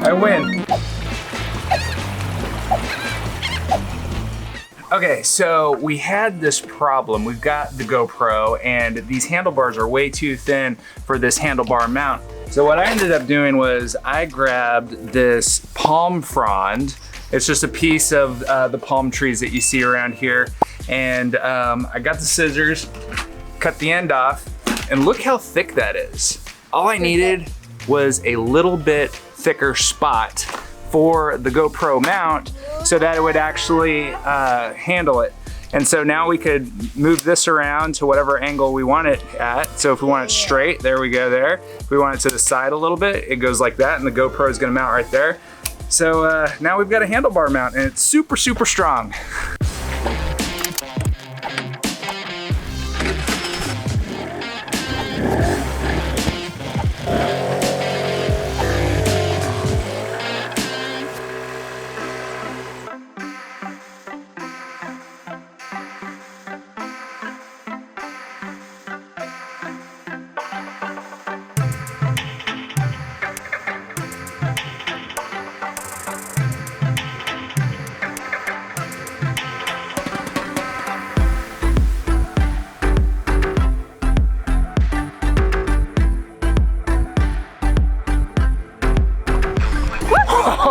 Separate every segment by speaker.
Speaker 1: I win. Okay, so we had this problem. We've got the GoPro and these handlebars are way too thin for this handlebar mount. So what I ended up doing was I grabbed this palm frond. It's just a piece of the palm trees that you see around here. And I got the scissors, cut the end off, and look how thick that is. All I needed was a little bit thicker spot for the GoPro mount so that it would actually handle it. And so now we could move this around to whatever angle we want it at. So if we want it straight, there we go there. If we want it to the side a little bit, it goes like that and the GoPro is gonna mount right there. So now we've got a handlebar mount and it's super, super strong.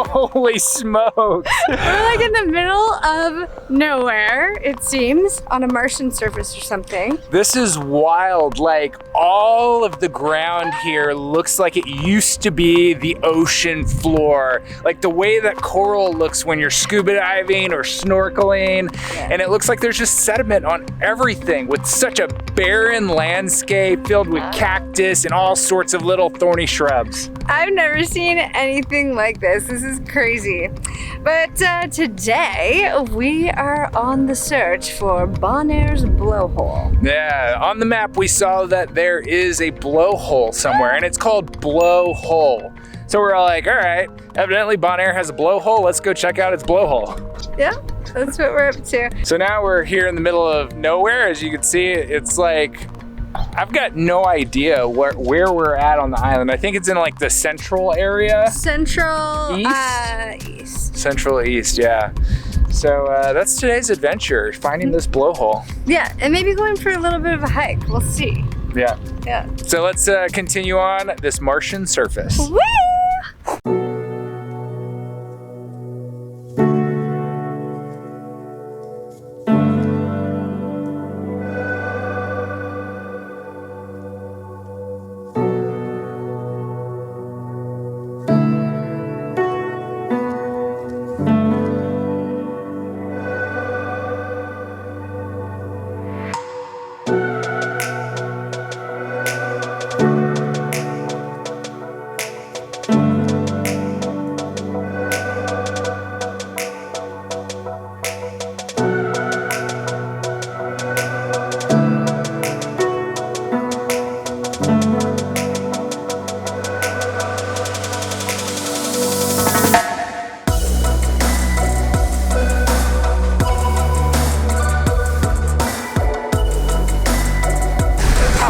Speaker 1: Holy smokes!
Speaker 2: We're like in the middle of nowhere, it seems, on a Martian surface or something.
Speaker 1: This is wild. Like, all of the ground here looks like it used to be the ocean floor. Like the way that coral looks when you're scuba diving or snorkeling. Yeah. And it looks like there's just sediment on everything with such a barren landscape filled with cactus and all sorts of little thorny shrubs.
Speaker 2: I've never seen anything like this. This is crazy. But today we are on the search for Bonaire's blowhole.
Speaker 1: Yeah, on the map we saw that there is a blowhole somewhere and it's called Blowhole. So we're all like, all right, evidently Bonaire has a blowhole. Let's go check out its blowhole.
Speaker 2: Yeah, that's what we're up to.
Speaker 1: So now we're here in the middle of nowhere. As you can see, it's like, I've got no idea where we're at on the island. I think it's in like the central area.
Speaker 2: Central
Speaker 1: East? Central East, yeah. So that's today's adventure, finding this blowhole.
Speaker 2: Yeah, and maybe going for a little bit of a hike. We'll see.
Speaker 1: Yeah.
Speaker 2: Yeah.
Speaker 1: So let's continue on this Martian surface.
Speaker 2: Woo!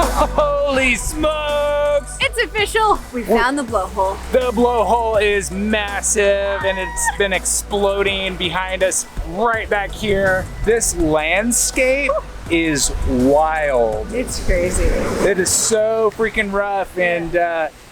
Speaker 1: Holy smokes!
Speaker 2: It's official! We found the blowhole.
Speaker 1: The blowhole is massive and it's been exploding behind us right back here. This landscape is wild.
Speaker 2: It's crazy.
Speaker 1: It is so freaking rough and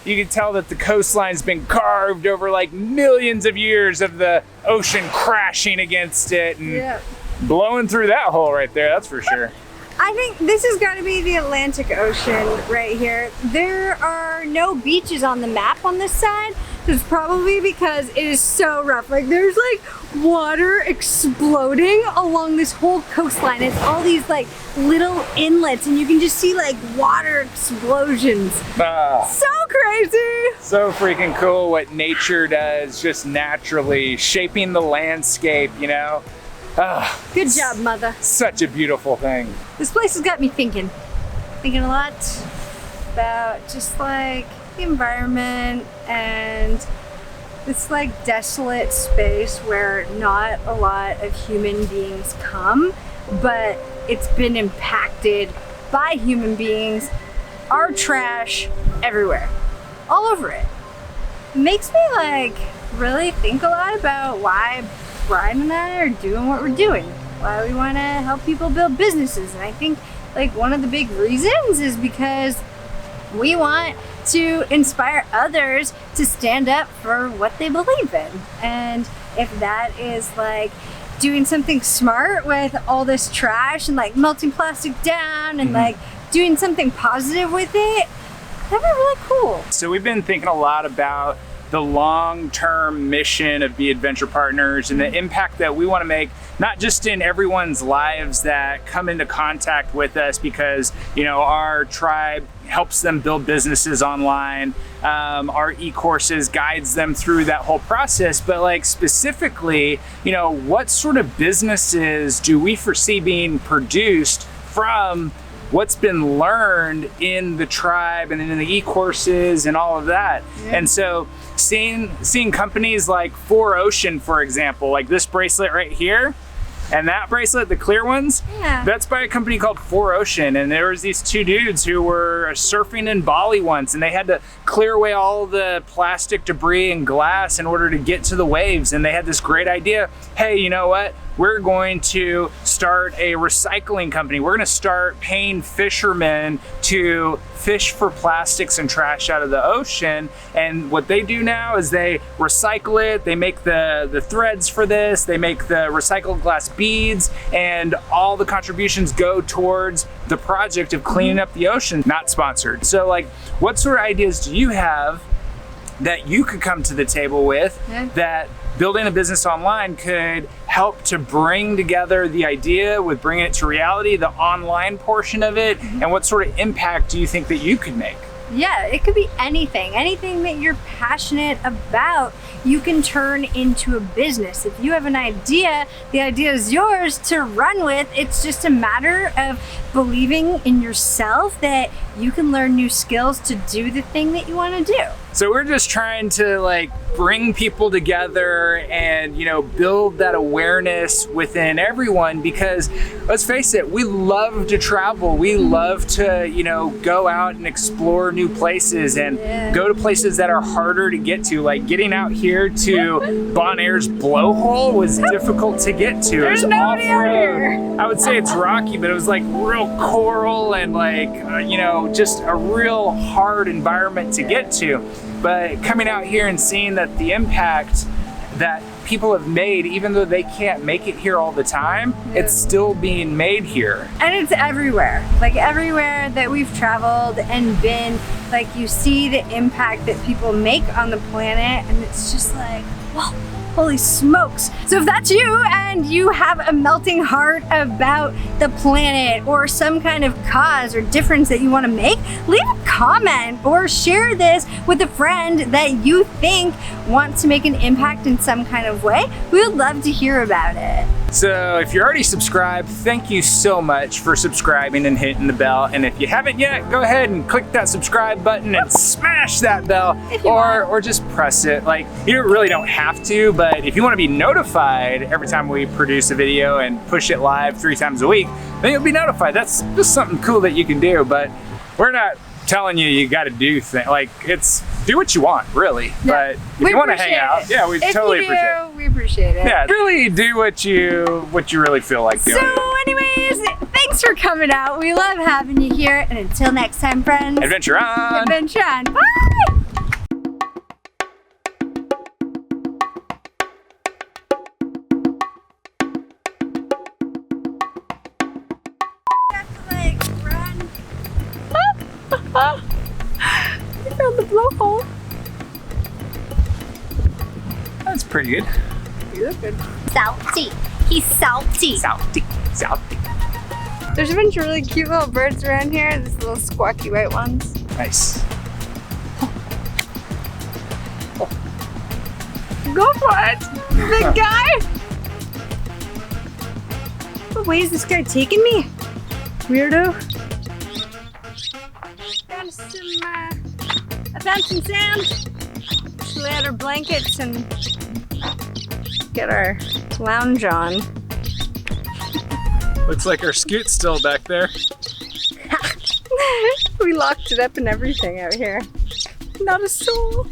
Speaker 1: you can tell that the coastline's been carved over like millions of years of the ocean crashing against it and blowing through that hole right there, that's for sure.
Speaker 2: I think this has got to be the Atlantic Ocean right here. There are no beaches on the map on this side. It's probably because it is so rough. Like there's like water exploding along this whole coastline. It's all these like little inlets and you can just see like water explosions. So crazy.
Speaker 1: So freaking cool what nature does just naturally, shaping the landscape, you know?
Speaker 2: Good job, mother.
Speaker 1: Such a beautiful thing.
Speaker 2: This place has got me thinking a lot about just like the environment and this like desolate space where not a lot of human beings come, but it's been impacted by human beings our trash everywhere, all over it. Makes me like really think a lot about why Brian and I are doing what we're doing, why we want to help people build businesses. And I think like one of the big reasons is because we want to inspire others to stand up for what they believe in. And if that is like doing something smart with all this trash and like melting plastic down and like doing something positive with it, that'd be really cool.
Speaker 1: So we've been thinking a lot about the long-term mission of Be Adventure Partners and the impact that we want to make, not just in everyone's lives that come into contact with us because, you know, our tribe helps them build businesses online. Our e-courses guides them through that whole process, but like specifically, you know, what sort of businesses do we foresee being produced from what's been learned in the tribe and in the e-courses and all of that. And so seeing companies like 4Ocean, for example, like this bracelet right here, and that bracelet, the clear ones, that's by a company called 4Ocean. And there was these two dudes who were surfing in Bali once, and they had to clear away all the plastic debris and glass in order to get to the waves. And they had this great idea. Hey, you know what? We're going to start a recycling company. We're going to start paying fishermen to fish for plastics and trash out of the ocean. And what they do now is they recycle it. They make the threads for this. They make the recycled glass beads, and all the contributions go towards the project of cleaning up the ocean. Not sponsored. So like, what sort of ideas do you have that you could come to the table with that building a business online could help to bring together the idea with bringing it to reality, the online portion of it, and what sort of impact do you think that you could make?
Speaker 2: Yeah, it could be anything that you're passionate about, you can turn into a business. If you have an idea, the idea is yours to run with. It's just a matter of believing in yourself that you can learn new skills to do the thing that you want to do.
Speaker 1: So we're just trying to like bring people together and, you know, build that awareness within everyone, because let's face it, we love to travel. We love to, you know, go out and explore new places and go to places that are harder to get to. Like getting out here to Bonaire's Blowhole was difficult to get to.
Speaker 2: There's nobody out here.
Speaker 1: I would say it's rocky, but it was like real coral and like, you know, just a real hard environment to get to. But coming out here and seeing that the impact that people have made, even though they can't make it here all the time, it's still being made here.
Speaker 2: And it's everywhere. Like everywhere that we've traveled and been, like you see the impact that people make on the planet, and it's just like, whoa, holy smokes. So if that's you and you have a melting heart about the planet or some kind of cause or difference that you want to make, leave a comment or share this with a friend that you think wants to make an impact in some kind of way. We would love to hear about it.
Speaker 1: So if you're already subscribed, thank you so much for subscribing and hitting the bell. And if you haven't yet, go ahead and click that subscribe button and smash that bell, or just press it. Like, you really don't have to, but if you want to be notified every time we produce a video and push it live 3 times a week, then you'll be notified. That's just something cool that you can do, but we're not telling you got to do things. Like, it's do what you want, really. But if you want to hang out, we totally appreciate it.
Speaker 2: We appreciate it.
Speaker 1: Yeah, really do what you really feel like doing.
Speaker 2: So anyways, thanks for coming out. We love having you here. And until next time, friends.
Speaker 1: Adventure on.
Speaker 2: Adventure on. Bye. You found the blowhole.
Speaker 1: That's pretty good.
Speaker 2: You look good. Salty. He's salty.
Speaker 1: Salty. Salty.
Speaker 2: There's a bunch of really cute little birds around here. These little squawky white ones.
Speaker 1: Nice.
Speaker 2: Go for it, big guy. What way is this guy taking me? Weirdo. Got some, I found some sand. Should lay out our blankets and get our lounge on.
Speaker 1: Looks like our scoot's still back there.
Speaker 2: We locked it up and everything out here. Not a soul.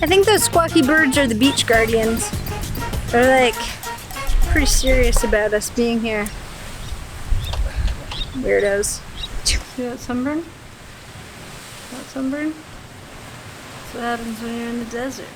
Speaker 2: I think those squawky birds are the beach guardians. They're like pretty serious about us being here. Weirdos. See that sunburn? That sunburn? That's what happens when you're in the desert.